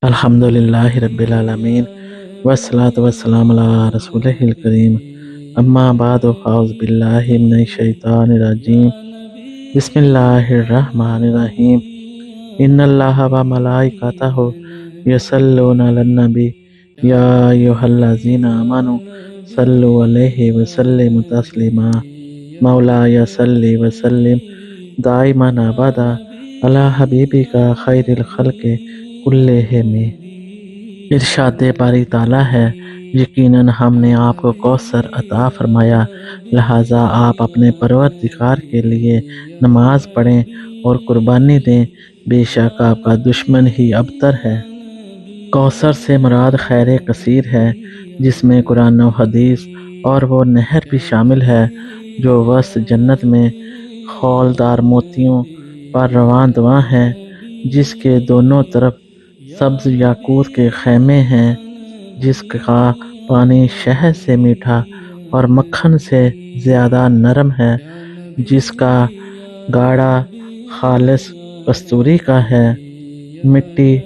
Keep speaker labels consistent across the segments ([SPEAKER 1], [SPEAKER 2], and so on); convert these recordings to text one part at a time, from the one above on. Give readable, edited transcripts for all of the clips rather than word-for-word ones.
[SPEAKER 1] الحمدللہ رب العالمین والصلاة والسلام علی رسولہ الکریم اما بعد فاعوذ باللہ من الشیطان الرجیم بسم اللہ الرحمن الرحیم ان اللہ و ملائکتہ یصلون علی النبی یا ایھا الذین آمنوا صلوا علیہ وسلموا تسلیما مولاي صلی وسلم دائما ابدا علی حبیبک خیر الخلق کلہم۔ ارشاد باری تعالیٰ ہے، یقیناً ہم نے آپ کو کوثر عطا فرمایا، لہٰذا آپ اپنے پروردگار کے لیے نماز پڑھیں اور قربانی دیں، بے شک آپ کا دشمن ہی ابتر ہے۔ کوثر سے مراد خیر کثیر ہے، جس میں قرآن و حدیث اور وہ نہر بھی شامل ہے جو وسط جنت میں خولدار موتیوں پر رواں دواں ہے، جس کے دونوں طرف سبز یاقوت کے خیمے ہیں، جس کا پانی شہد سے میٹھا اور مکھن سے زیادہ نرم ہے، جس کا گاڑا خالص کستوری کا ہے، مٹی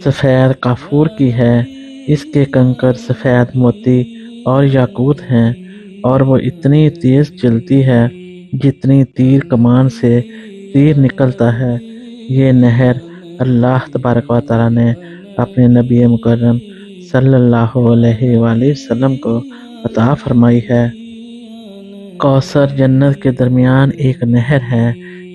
[SPEAKER 1] سفید کافور کی ہے، اس کے کنکر سفید موتی اور یاقوت ہیں، اور وہ اتنی تیز چلتی ہے جتنی تیر کمان سے تیر نکلتا ہے۔ یہ نہر اللہ تبارک و تعالیٰ نے اپنے نبی مکرم صلی اللہ علیہ وآلہ وسلم کو عطا فرمائی ہے۔ کوثر جنت کے درمیان ایک نہر ہے۔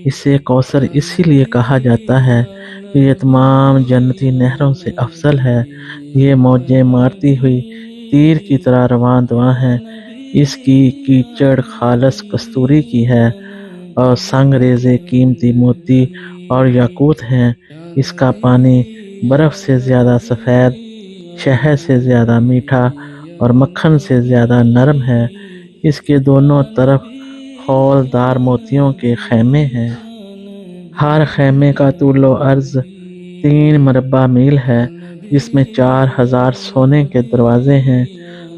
[SPEAKER 1] اسے کوثر اسی لیے کہا جاتا ہے کہ یہ تمام جنتی نہروں سے افضل ہے۔ یہ موجیں مارتی ہوئی تیر کی طرح رواں دواں ہے۔ اس کی کیچڑ خالص کستوری کی ہے اور سنگ ریزے قیمتی موتی اور یاقوت ہیں۔ اس کا پانی برف سے زیادہ سفید، شہد سے زیادہ میٹھا اور مکھن سے زیادہ نرم ہے۔ اس کے دونوں طرف خولدار موتیوں کے خیمے ہیں۔ ہر خیمے کا طول و عرض 3 مربع میل ہے، جس میں 4000 سونے کے دروازے ہیں،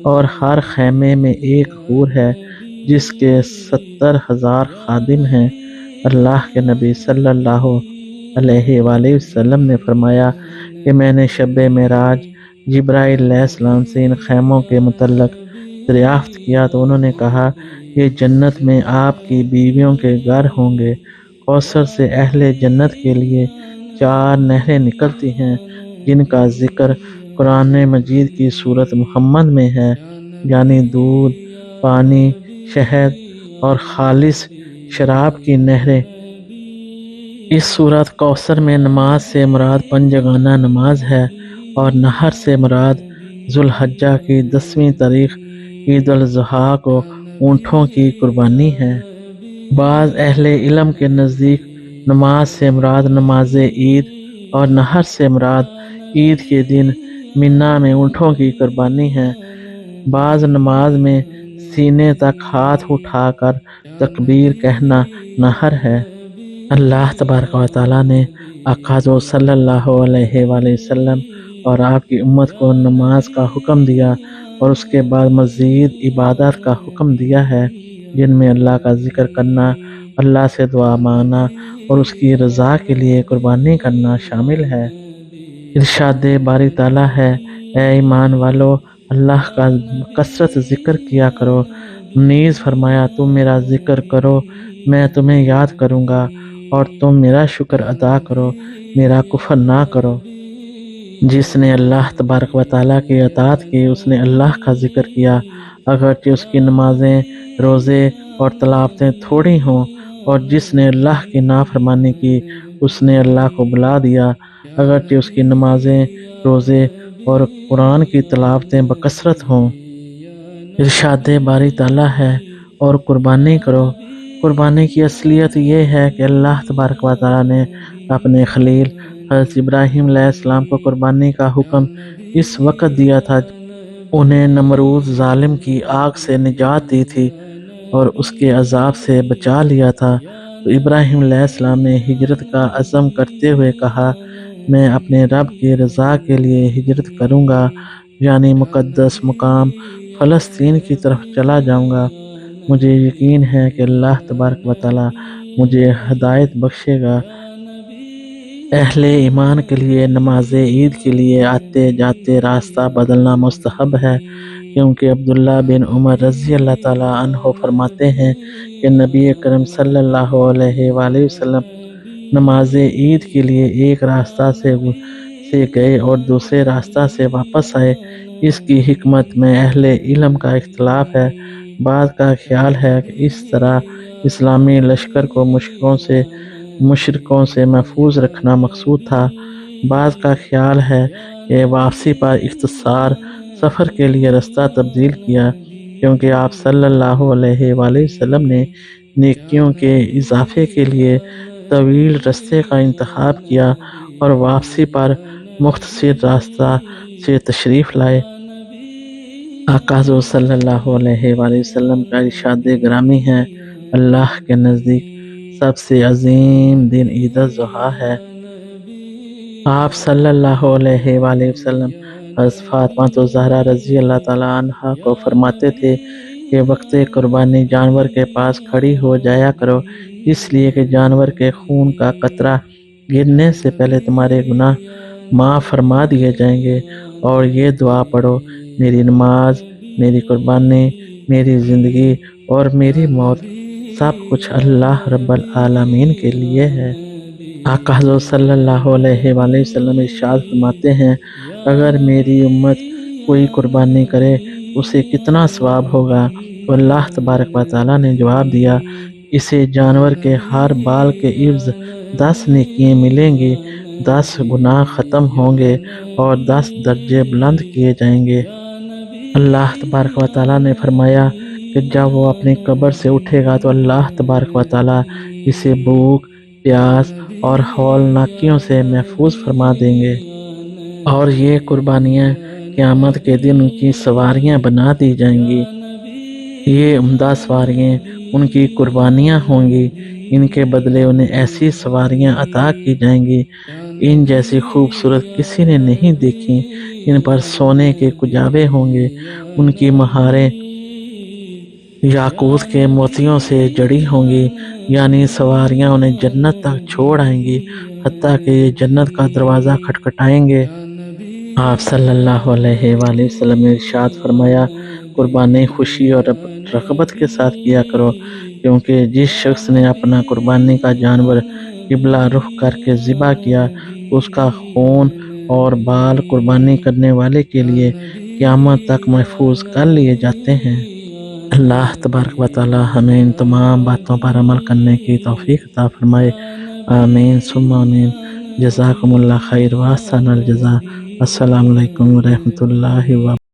[SPEAKER 1] اور ہر خیمے میں ایک حور ہے جس کے 70,000 خادم ہیں۔ اللہ کے نبی صلی اللہ علیہ وآلہ وسلم نے فرمایا کہ میں نے شب معراج جبرائیل علیہ السلام سے ان خیموں کے متعلق دریافت کیا تو انہوں نے کہا، یہ جنت میں آپ کی بیویوں کے گھر ہوں گے۔ کوثر سے اہل جنت کے لیے 4 نہریں نکلتی ہیں، جن کا ذکر قرآن مجید کی سورۃ محمد میں ہے، یعنی دودھ، پانی، شہد اور خالص شراب کی نہریں۔ اس سورۃ کوثر میں نماز سے مراد 5 جگانہ نماز ہے، اور نہر سے مراد ذوالحجہ کی 10ویں تاریخ عید الاضحیٰ کو اونٹوں کی قربانی ہے۔ بعض اہل علم کے نزدیک نماز سے مراد نماز عید اور نہر سے مراد عید کے دن منا میں اونٹوں کی قربانی ہے۔ بعض نماز میں سینے تک ہاتھ اٹھا کر تکبیر کہنا نہر ہے۔ اللہ تبارک و تعالیٰ نے آقا صلی اللہ علیہ وآلہ وسلم اور آپ کی امت کو نماز کا حکم دیا اور اس کے بعد مزید عبادات کا حکم دیا ہے، جن میں اللہ کا ذکر کرنا، اللہ سے دعا مانگنا اور اس کی رضا کے لیے قربانی کرنا شامل ہے۔ ارشاد باری تعالیٰ ہے، اے ایمان والو، اللہ کا کثرت ذکر کیا کرو۔ نیز فرمایا، تم میرا ذکر کرو، میں تمہیں یاد کروں گا، اور تم میرا شکر ادا کرو، میرا کفر نہ کرو۔ جس نے اللہ تبارک و تعالیٰ کی اطاعت کی، اس نے اللہ کا ذکر کیا، اگرچہ اس کی نمازیں، روزے اور تلاوتیں تھوڑی ہوں، اور جس نے اللہ کی نافرمانی کی، اس نے اللہ کو بلا دیا، اگرچہ اس کی نمازیں، روزے اور قرآن کی تلاوتیں بکثرت ہوں۔ ارشاد باری تعالیٰ ہے، اور قربانی کرو۔ قربانی کی اصلیت یہ ہے کہ اللہ تبارک و تعالیٰ نے اپنے خلیل حضرت ابراہیم علیہ السلام کو قربانی کا حکم اس وقت دیا تھا انہیں نمرود ظالم کی آگ سے نجات دی تھی اور اس کے عذاب سے بچا لیا تھا، تو ابراہیم علیہ السلام نے ہجرت کا عزم کرتے ہوئے کہا، میں اپنے رب کی رضا کے لیے ہجرت کروں گا، یعنی مقدس مقام فلسطین کی طرف چلا جاؤں گا۔ مجھے یقین ہے کہ اللہ تبارک و تعالیٰ مجھے ہدایت بخشے گا۔ اہل ایمان کے لیے نماز عید کے لیے آتے جاتے راستہ بدلنا مستحب ہے، کیونکہ عبداللہ بن عمر رضی اللہ تعالیٰ عنہ فرماتے ہیں کہ نبی اکرم صلی اللہ علیہ وآلہ وسلم نماز عید کے لیے ایک راستہ سے گئے اور دوسرے راستہ سے واپس آئے۔ اس کی حکمت میں اہل علم کا اختلاف ہے۔ بعض کا خیال ہے کہ اس طرح اسلامی لشکر کو مشرکوں سے محفوظ رکھنا مقصود تھا۔ بعض کا خیال ہے کہ واپسی پر اختصار سفر کے لیے راستہ تبدیل کیا، کیونکہ آپ صلی اللہ علیہ وآلہ وسلم نے نیکیوں کے اضافے کے لیے طویل راستے کا انتخاب کیا اور واپسی پر مختصر راستہ سے تشریف لائے۔ آقا حضور صلی اللہ علیہ وآلہ وسلم کا ارشاد گرامی ہے، اللہ کے نزدیک سب سے عظیم دن عید الاضحیٰ ہے۔ آپ صلی اللہ علیہ وآلہ وسلم حضرت فاطمہ الزہرا رضی اللہ تعالیٰ عنہا کو فرماتے تھے کہ وقت قربانی جانور کے پاس کھڑی ہو جایا کرو، اس لیے کہ جانور کے خون کا قطرہ گرنے سے پہلے تمہارے گناہ معاف فرما دیے جائیں گے، اور یہ دعا پڑھو، میری نماز، میری قربانی، میری زندگی اور میری موت سب کچھ اللہ رب العالمین کے لیے ہے۔ آقا حضرت صلی اللہ علیہ وآلہ وسلم ارشاد فرماتے ہیں، اگر میری امت کوئی قربانی کرے اسے کتنا ثواب ہوگا؟ تو اللہ تبارک و تعالیٰ نے جواب دیا، اسے جانور کے ہر بال کے عوض 10 نیکیاں ملیں گی، 10 گناہ ختم ہوں گے اور 10 درجے بلند کیے جائیں گے۔ اللہ تبارک و تعالیٰ نے فرمایا کہ جب وہ اپنی قبر سے اٹھے گا تو اللہ تبارک و تعالیٰ اسے بھوک، پیاس اور ہولناکیوں سے محفوظ فرما دیں گے، اور یہ قربانیاں قیامت کے دن ان کی سواریاں بنا دی جائیں گی۔ یہ عمدہ سواریاں ان کی قربانیاں ہوں گی، ان کے بدلے انہیں ایسی سواریاں عطا کی جائیں گی ان جیسی خوبصورت کسی نے نہیں دیکھی۔ ان پر سونے کے کجاوے ہوں گے، ان کی مہاریں یاقوت کے موتیوں سے جڑی ہوں گی، یعنی سواریاں انہیں جنت تک چھوڑ آئیں گی، حتیٰ کہ یہ جنت کا دروازہ کھٹکھٹائیں گے۔ آپ صلی اللہ علیہ وآلہ وسلم نے ارشاد فرمایا، قربانی خوشی اور رغبت کے ساتھ کیا کرو، کیونکہ جس شخص نے اپنا قربانی کا جانور قبلہ رخ کر کے ذبح کیا تو اس کا خون اور بال قربانی کرنے والے کے لیے قیامت تک محفوظ کر لیے جاتے ہیں۔ اللہ تبارک و تعالی ہمیں ان تمام باتوں پر عمل کرنے کی توفیق عطا فرمائے، آمین ثم آمین۔ جزاکم اللہ خیر و احسن الجزاء۔ السلام علیکم ورحمۃ اللہ وبرکاتہ۔